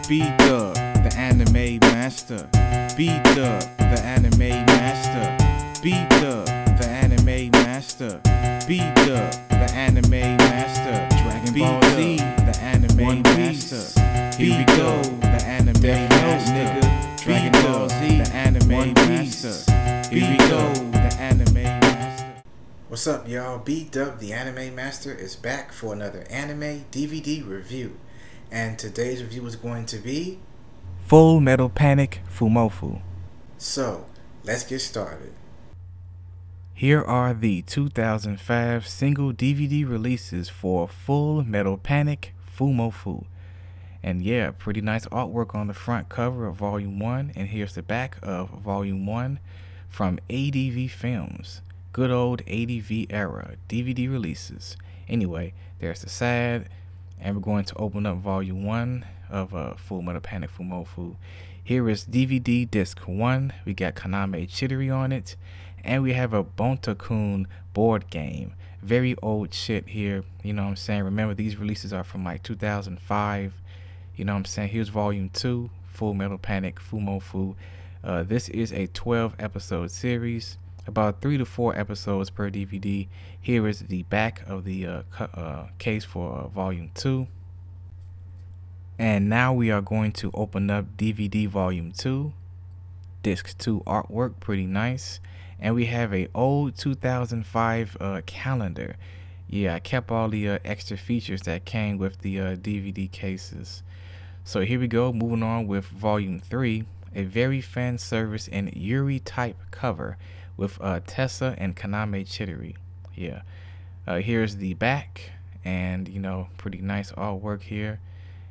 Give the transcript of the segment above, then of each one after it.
B-Dub, the anime master. B-Dub, the anime master. B-Dub, the anime master. B-Dub, the anime master. Dragon Ball Z, the anime master. Here we go, the anime master. Dragon Ball Z, the anime master. Here we go, the anime master. What's up, y'all? B-Dub, the anime master, is back for another anime DVD review. And today's review is going to be Full Metal Panic FUMOFFU. So, let's get started. Here are the 2005 single DVD releases for Full Metal Panic FUMOFFU. And yeah, pretty nice artwork on the front cover of Volume 1. And here's the back of Volume 1 from ADV Films. Good old ADV era DVD releases. Anyway, there's the side. And we're going to open up Volume 1 of Full Metal Panic FUMOFFU. Here is DVD Disc 1. We got Kaname Chidori on it. And we have a Bonta-kun board game. Very old shit here. You know what I'm saying? Remember, these releases are from like 2005. You know what I'm saying? Here's Volume 2, Full Metal Panic FUMOFFU. This is a 12-episode series. About 3 to 4 episodes per DVD. Here is the back of the case for Volume 2. And now we are going to open up DVD Volume 2. Disc 2 artwork, pretty nice. And we have a old 2005 calendar. Yeah, I kept all the extra features that came with the DVD cases. So here we go, moving on with Volume 3. A very fan service and Yuri type cover with Tessa and Kaname Chidori. Yeah. Here's the back, and you know, pretty nice artwork here.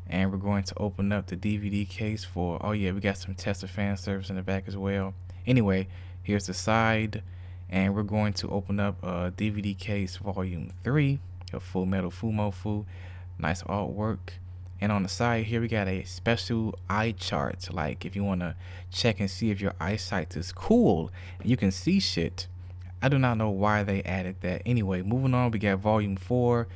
And we're going to open up the DVD case for, oh yeah, we got some Tessa fan service in the back as well. Anyway, here's the side, and we're going to open up DVD case Volume 3 of Full Metal FUMOFFU. Nice artwork. And on the side here, we got a special eye chart. Like if you want to check and see if your eyesight is cool and you can see shit. I do not know why they added that. Anyway, moving on, we got Volume 4,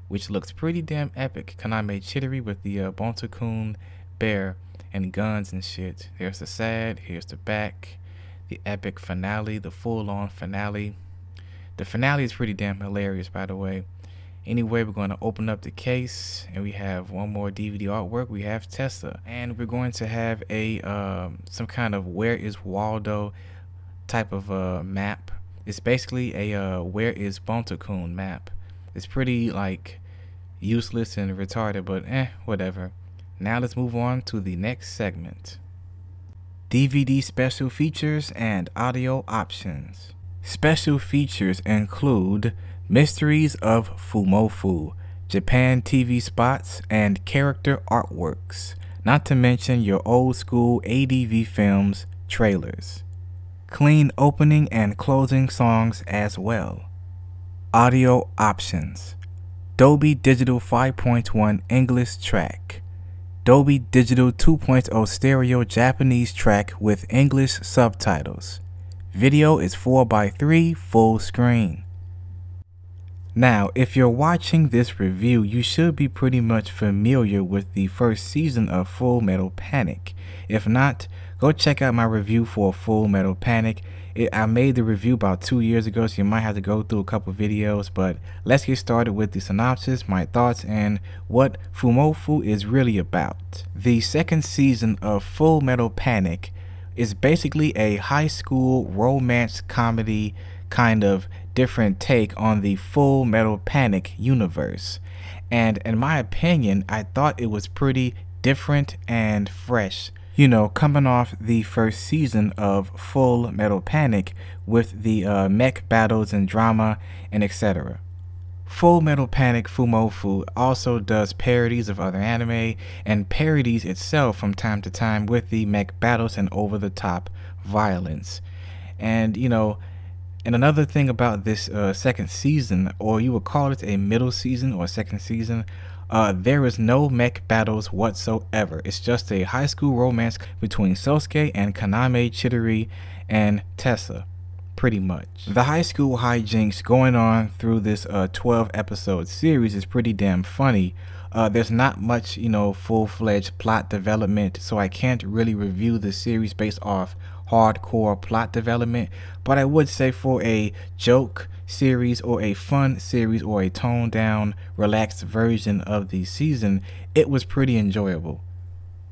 which looks pretty damn epic. Kaname Chidori with the Bonta-kun bear and guns and shit. Here's the side, here's the back. The epic finale, the full-on finale. The finale is pretty damn hilarious, by the way. Anyway, we're going to open up the case, and we have one more DVD artwork. We have Tessa, and we're going to have a some kind of Where is Waldo type of map. It's basically a Where is Bonta-kun map. It's pretty like useless and retarded, but whatever. Now let's move on to the next segment. DVD special features and audio options. Special features include Mysteries of FUMOFFU, Japan TV spots, and character artworks, not to mention your old school ADV Films trailers. Clean opening and closing songs as well. Audio options. Dolby Digital 5.1 English track. Dolby Digital 2.0 stereo Japanese track with English subtitles. Video is 4:3 full screen. Now, if you're watching this review, you should be pretty much familiar with the first season of Full Metal Panic. If not, go check out my review for Full Metal Panic. I made the review about 2 years ago, so you might have to go through a couple videos, but let's get started with the synopsis, my thoughts, and what FUMOFFU is really about. The second season of Full Metal Panic is basically a high school romance comedy kind of different take on the Full Metal Panic universe. And in my opinion, I thought it was pretty different and fresh. You know, coming off the first season of Full Metal Panic with the mech battles and drama and etc. Full Metal Panic FUMOFFU also does parodies of other anime and parodies itself from time to time with the mech battles and over-the-top violence. And you know, and another thing about this second season, or you would call it a middle season or second season, there is no mech battles whatsoever. It's just a high school romance between Sosuke and Kaname Chidori and Tessa. pretty much. The high school hijinks going on through this 12 episode series is pretty damn funny. There's not much, full-fledged plot development, so I can't really review the series based off hardcore plot development, but I would say for a joke series or a fun series or a toned down, relaxed version of the season, it was pretty enjoyable.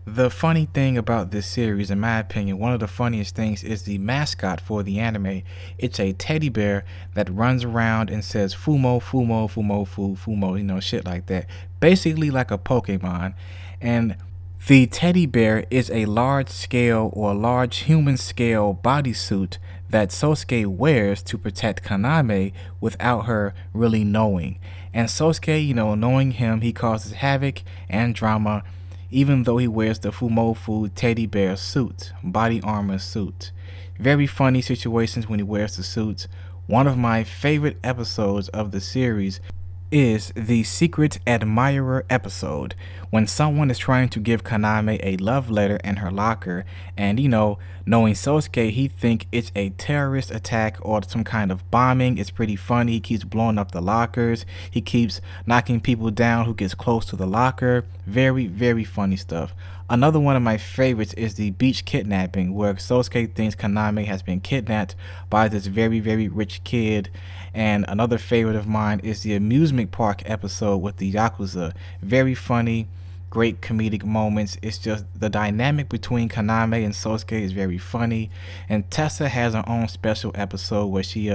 The funny thing about this series, in my opinion, one of the funniest things is the mascot for the anime. It's a teddy bear that runs around and says Fumo, Fumo, Fumo, Fumo, shit like that. Basically like a Pokemon. And the teddy bear is a large scale or large human scale bodysuit that Sosuke wears to protect Kaname without her really knowing. And Sosuke, knowing him, he causes havoc and drama, even though he wears the FUMOFFU teddy bear suit, body armor suit. Very funny situations when he wears the suits. One of my favorite episodes of the series is the Secret Admirer episode, when someone is trying to give Kaname a love letter in her locker, and knowing Sosuke, he think it's a terrorist attack or some kind of bombing. It's pretty funny. He keeps blowing up the lockers. He keeps knocking people down who gets close to the locker. Very, very funny stuff. Another one of my favorites is the beach kidnapping, where Sosuke thinks Kaname has been kidnapped by this very, very rich kid. And another favorite of mine is the amusement park episode with the Yakuza. Very funny, great comedic moments. It's just the dynamic between Kaname and Sosuke is very funny. And Tessa has her own special episode where she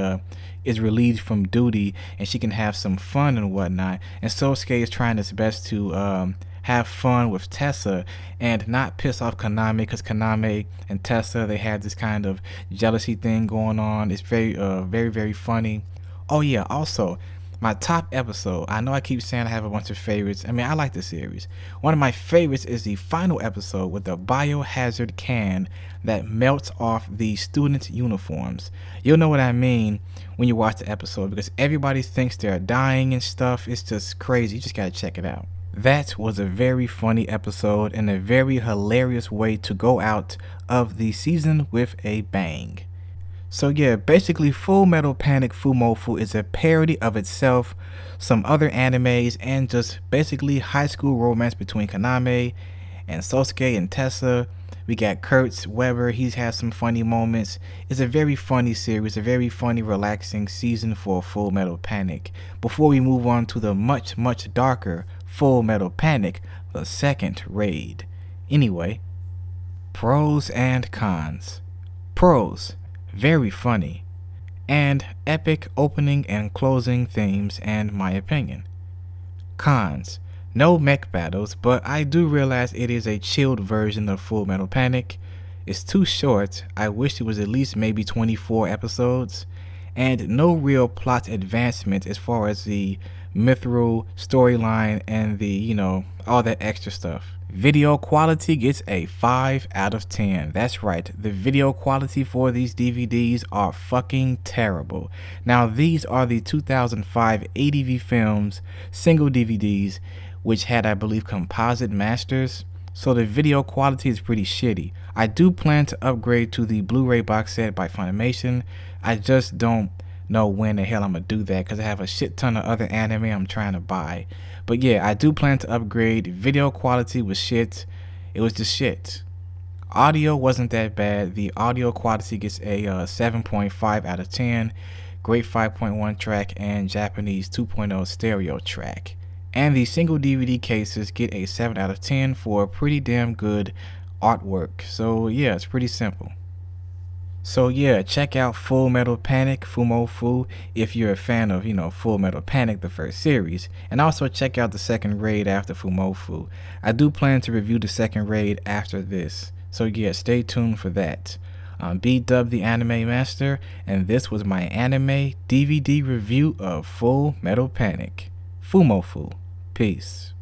is relieved from duty and she can have some fun and whatnot. And Sosuke is trying his best to have fun with Tessa and not piss off Kaname, because Kaname and Tessa, they had this kind of jealousy thing going on. It's very, very funny. Oh yeah, also, my top episode, I know I keep saying I have a bunch of favorites. I mean, I like the series. One of my favorites is the final episode with the biohazard can that melts off the students' uniforms. You'll know what I mean when you watch the episode, because everybody thinks they're dying and stuff. It's just crazy. You just gotta check it out. That was a very funny episode and a very hilarious way to go out of the season with a bang. So yeah, basically Full Metal Panic FUMOFFU is a parody of itself, some other animes, and just basically high school romance between Kaname and Sosuke and Tessa. We got Kurtz Weber, he's had some funny moments. It's a very funny series, a very funny, relaxing season for Full Metal Panic. Before we move on to the much, much darker Full Metal Panic, the second raid. Anyway, pros and cons. Pros: very funny, and epic opening and closing themes, and my opinion. Cons: no mech battles, but I do realize it is a chilled version of Full Metal Panic. It's too short. I wish it was at least maybe 24 episodes. And no real plot advancement as far as the mithril storyline and the, all that extra stuff. Video quality gets a 5 out of 10. That's right, the video quality for these DVDs are fucking terrible. Now these are the 2005 ADV Films single DVDs, which had, I believe, composite masters, so the video quality is pretty shitty. I do plan to upgrade to the Blu-ray box set by Funimation. I just don't know when the hell I'm gonna do that, because I have a shit ton of other anime I'm trying to buy. But yeah, I do plan to upgrade. Video quality was shit. It was just shit. Audio wasn't that bad. The audio quality gets a 7.5 out of 10. Great 5.1 track and Japanese 2.0 stereo track. And the single DVD cases get a 7 out of 10 for pretty damn good artwork. So yeah, it's pretty simple. So yeah, check out Full Metal Panic FUMOFFU if you're a fan of, Full Metal Panic, the first series. And also check out the second raid after FUMOFFU. I do plan to review the second raid after this. So yeah, stay tuned for that. I'm B-Dub the Anime Master, and this was my anime DVD review of Full Metal Panic FUMOFFU. Peace.